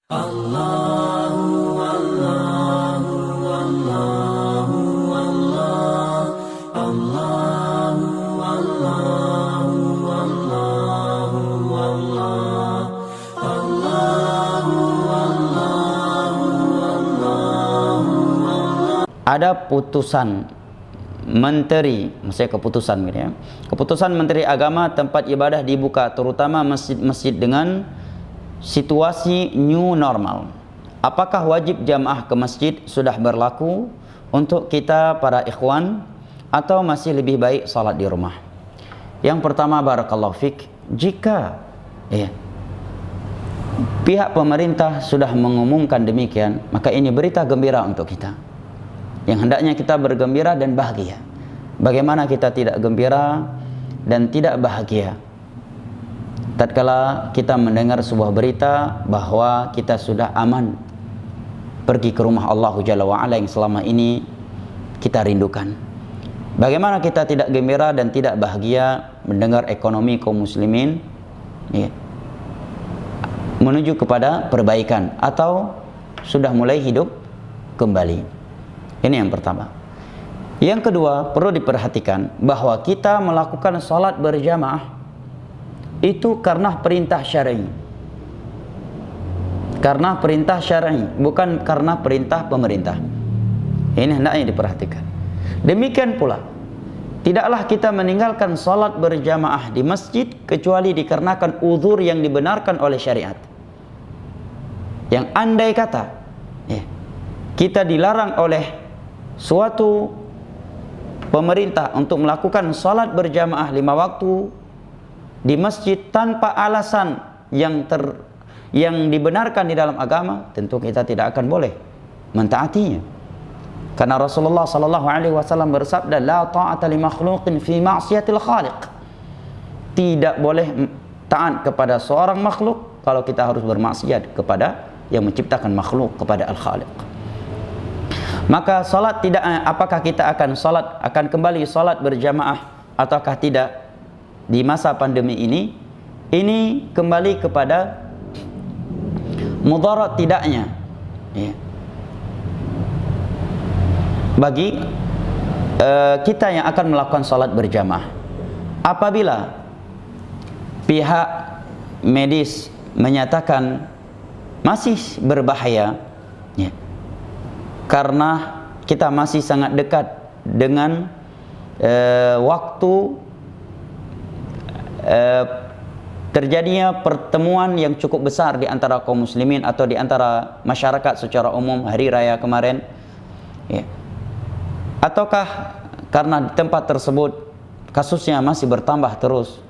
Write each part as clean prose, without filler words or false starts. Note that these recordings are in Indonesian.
Allahu Allahu Allahu Allah Allahu Allahu Allahu Allah Allahu Allahu Allahu Allah. Ada putusan menteri, maksudnya keputusan gitu ya. Keputusan Menteri Agama tempat ibadah dibuka, terutama masjid-masjid dengan situasi new normal. Apakah wajib jamaah ke masjid sudah berlaku untuk kita para ikhwan atau masih lebih baik salat di rumah? Yang pertama, barakallahu fik, jika pihak pemerintah sudah mengumumkan demikian, maka ini berita gembira untuk kita. Yang hendaknya kita bergembira dan bahagia. Bagaimana kita tidak gembira dan tidak bahagia tatkala kita mendengar sebuah berita bahwa kita sudah aman pergi ke rumah Allah Jalla wa'ala yang selama ini kita rindukan? Bagaimana kita tidak gembira dan tidak bahagia mendengar ekonomi kaum muslimin menuju kepada perbaikan atau sudah mulai hidup kembali? Ini yang pertama. Yang kedua, perlu diperhatikan bahwa kita melakukan salat berjamaah itu karena perintah syar'i. Karena perintah syar'i, bukan karena perintah pemerintah. Ini hendaknya diperhatikan. Demikian pula, tidaklah kita meninggalkan salat berjamaah di masjid kecuali dikarenakan uzur yang dibenarkan oleh syariat. Yang andai kata kita dilarang oleh suatu pemerintah untuk melakukan salat berjamaah 5 waktu di masjid tanpa alasan yang dibenarkan di dalam agama, tentu kita tidak akan boleh mentaatinya. Karena Rasulullah sallallahu alaihi wasallam bersabda, la ta'ata li makhluqin fi ma'siyatil khaliq. Tidak boleh taat kepada seorang makhluk kalau kita harus bermaksiat kepada yang menciptakan makhluk, kepada al-khaliq. Maka salat tidak, apakah kita akan kembali salat berjamaah ataukah tidak di masa pandemi ini kembali kepada mudarat tidaknya bagi kita yang akan melakukan salat berjamaah. Apabila pihak medis menyatakan masih berbahaya karena kita masih sangat dekat dengan waktu terjadinya pertemuan yang cukup besar di antara kaum muslimin atau di antara masyarakat secara umum hari raya kemarin, ataukah karena di tempat tersebut kasusnya masih bertambah terus,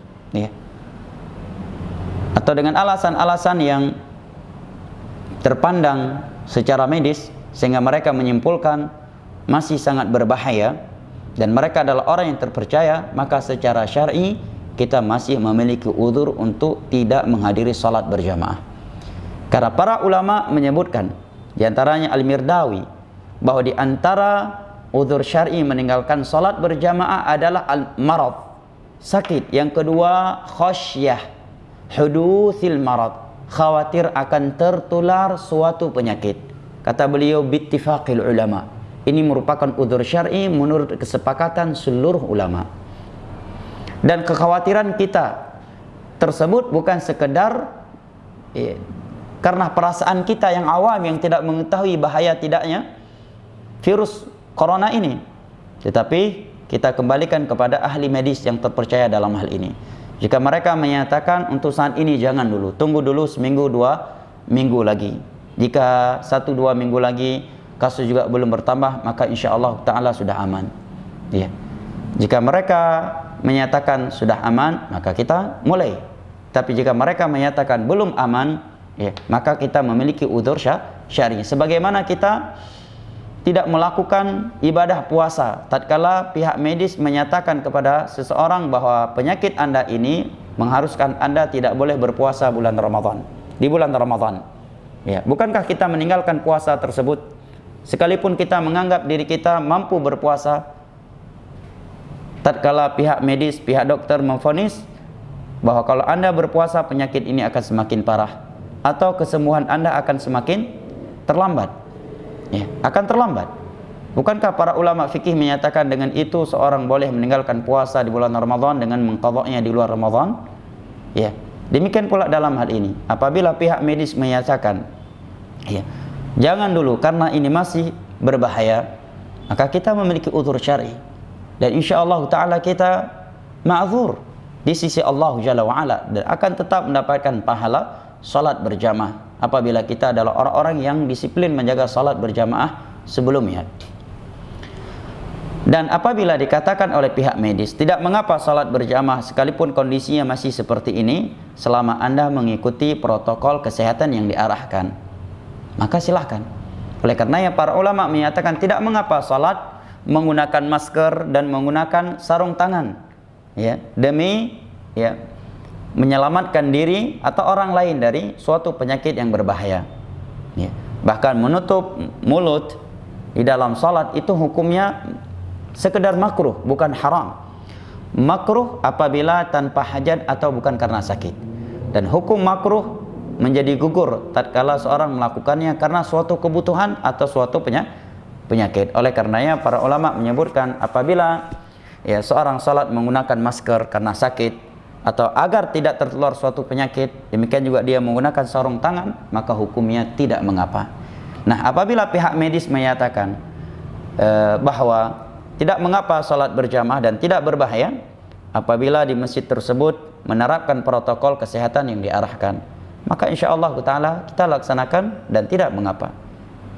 atau dengan alasan-alasan yang terpandang secara medis sehingga mereka menyimpulkan masih sangat berbahaya dan mereka adalah orang yang terpercaya, maka secara syar'i kita masih memiliki uzur untuk tidak menghadiri salat berjamaah. Karena para ulama menyebutkan, di antaranya Al-Mirdawi, bahwa di antara uzur syar'i meninggalkan salat berjamaah adalah al-marad, sakit. Yang kedua, khasyah hudutsil marad, khawatir akan tertular suatu penyakit. Kata beliau, bittifaqil ulama, ini merupakan uzur syar'i menurut kesepakatan seluruh ulama. Dan kekhawatiran kita tersebut bukan sekedar karena perasaan kita yang awam yang tidak mengetahui bahaya tidaknya virus corona ini, tetapi kita kembalikan kepada ahli medis yang terpercaya dalam hal ini. Jika mereka menyatakan untuk saat ini jangan dulu, tunggu dulu seminggu 2 minggu lagi. Jika 1-2 minggu lagi kasus juga belum bertambah, maka insyaallah ta'ala sudah aman. Jika mereka menyatakan sudah aman, maka kita mulai. Tapi jika mereka menyatakan belum aman, maka kita memiliki uzur syar'i. Sebagaimana kita tidak melakukan ibadah puasa tatkala pihak medis menyatakan kepada seseorang bahwa penyakit Anda ini mengharuskan Anda tidak boleh berpuasa di bulan Ramadan. Bukankah kita meninggalkan puasa tersebut sekalipun kita menganggap diri kita mampu berpuasa? Tatkala pihak medis, pihak dokter memvonis bahwa kalau Anda berpuasa penyakit ini akan semakin parah, atau kesembuhan Anda akan semakin terlambat. Ya, akan terlambat. Bukankah para ulama fikih menyatakan dengan itu seorang boleh meninggalkan puasa di bulan Ramadan dengan mengqadha'nya di luar Ramadan? Ya, demikian pula dalam hal ini. Apabila pihak medis menyatakan, ya, jangan dulu karena ini masih berbahaya, maka kita memiliki uzur syar'i dan insyaallah taala kita ma'dzur di sisi Allah Jalla wa Ala dan akan tetap mendapatkan pahala salat berjamaah apabila kita adalah orang-orang yang disiplin menjaga salat berjamaah sebelumnya. Dan apabila dikatakan oleh pihak medis tidak mengapa salat berjamaah sekalipun kondisinya masih seperti ini selama Anda mengikuti protokol kesehatan yang diarahkan, maka silahkan. Oleh karenanya para ulama menyatakan tidak mengapa salat menggunakan masker dan menggunakan sarung tangan, ya, demi ya menyelamatkan diri atau orang lain dari suatu penyakit yang berbahaya. Ya. Bahkan menutup mulut di dalam salat itu hukumnya sekedar makruh, bukan haram. Makruh apabila tanpa hajat atau bukan karena sakit. Dan hukum makruh menjadi gugur tatkala seorang melakukannya karena suatu kebutuhan atau suatu penyakit. Oleh karenanya para ulama menyebutkan apabila ya seorang salat menggunakan masker karena sakit atau agar tidak tertular suatu penyakit, demikian juga dia menggunakan sarung tangan, maka hukumnya tidak mengapa. Nah, apabila pihak medis menyatakan bahwa tidak mengapa salat berjamaah dan tidak berbahaya apabila di masjid tersebut menerapkan protokol kesehatan yang diarahkan, maka insyaallah taala kita laksanakan dan tidak mengapa.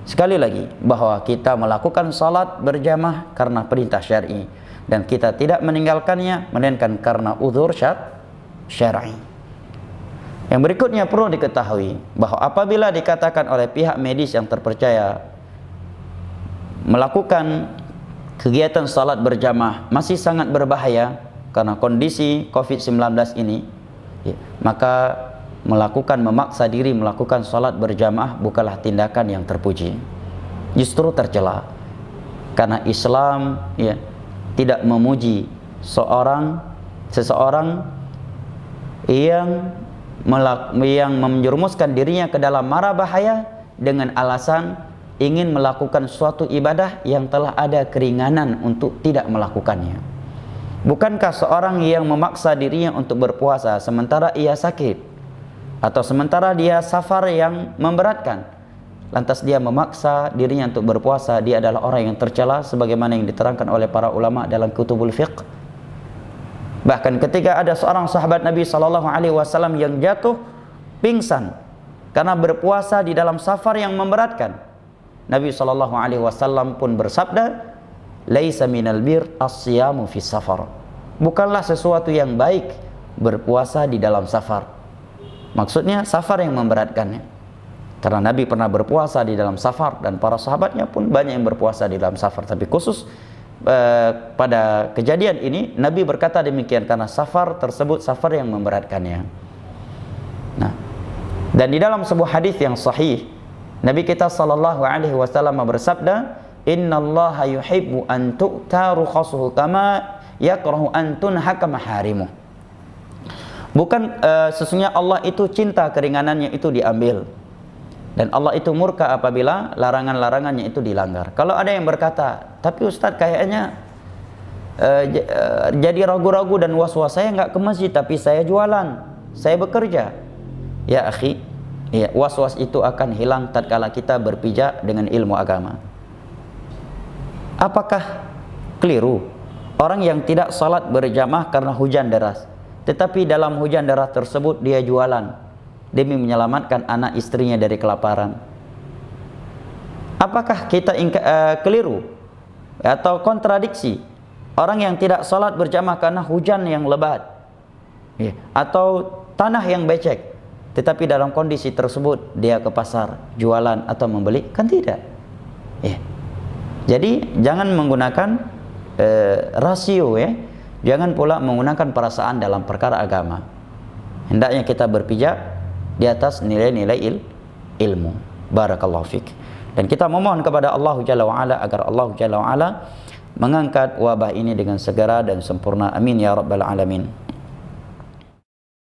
Sekali lagi bahwa kita melakukan salat berjamaah karena perintah syar'i dan kita tidak meninggalkannya melainkan karena uzur syar'i. Yang berikutnya perlu diketahui bahwa apabila dikatakan oleh pihak medis yang terpercaya melakukan kegiatan salat berjamaah masih sangat berbahaya karena kondisi COVID-19 ini, ya, maka memaksa diri melakukan salat berjamaah bukanlah tindakan yang terpuji, justru tercela. Karena Islam ya tidak memuji seseorang yang menjerumuskan dirinya ke dalam mara bahaya dengan alasan ingin melakukan suatu ibadah yang telah ada keringanan untuk tidak melakukannya. Bukankah seorang yang memaksa dirinya untuk berpuasa sementara ia sakit atau sementara dia safar yang memberatkan, lantas dia memaksa dirinya untuk berpuasa, dia adalah orang yang tercela sebagaimana yang diterangkan oleh para ulama dalam kutubul fiqh. Bahkan ketika ada seorang sahabat Nabi SAW yang jatuh pingsan karena berpuasa di dalam safar yang memberatkan, Nabi SAW pun bersabda, "Laisa minal bir as-siyamu fi safar." Bukanlah sesuatu yang baik berpuasa di dalam safar. Maksudnya safar yang memberatkannya. Karena Nabi pernah berpuasa di dalam safar dan para sahabatnya pun banyak yang berpuasa di dalam safar. Tapi khusus pada kejadian ini Nabi berkata demikian karena safar tersebut safar yang memberatkannya. Nah, dan di dalam sebuah hadis yang sahih Nabi kita sallallahu alaihi wasallam bersabda, "Innallaha yuhibbu an tu'ta rukhasuhu kama yakrahu an tunhaka maharimuh." Bukan sesungguhnya Allah itu cinta keringanannya itu diambil. Dan Allah itu murka apabila larangan-larangannya itu dilanggar. Kalau ada yang berkata, "Tapi Ustaz kayaknya jadi ragu-ragu dan was-was, saya nggak ke masjid tapi saya jualan, saya bekerja." Ya akhi, ya, was-was itu akan hilang tatkala kita berpijak dengan ilmu agama. Apakah keliru orang yang tidak salat berjamaah karena hujan deras, tetapi dalam hujan deras tersebut dia jualan demi menyelamatkan anak istrinya dari kelaparan? Apakah kita keliru atau kontradiksi orang yang tidak salat berjamaah karena hujan yang lebat, ya, atau tanah yang becek, tetapi dalam kondisi tersebut dia ke pasar jualan atau membeli? Kan tidak, ya. Jadi jangan menggunakan rasio, ya. Jangan pula menggunakan perasaan dalam perkara agama. Hendaknya kita berpijak di atas nilai-nilai ilmu. Barakallahu fik. Dan kita memohon kepada Allah Jalla wa Ala agar Allah Jalla wa Ala mengangkat wabah ini dengan segera dan sempurna. Amin ya rabbal alamin.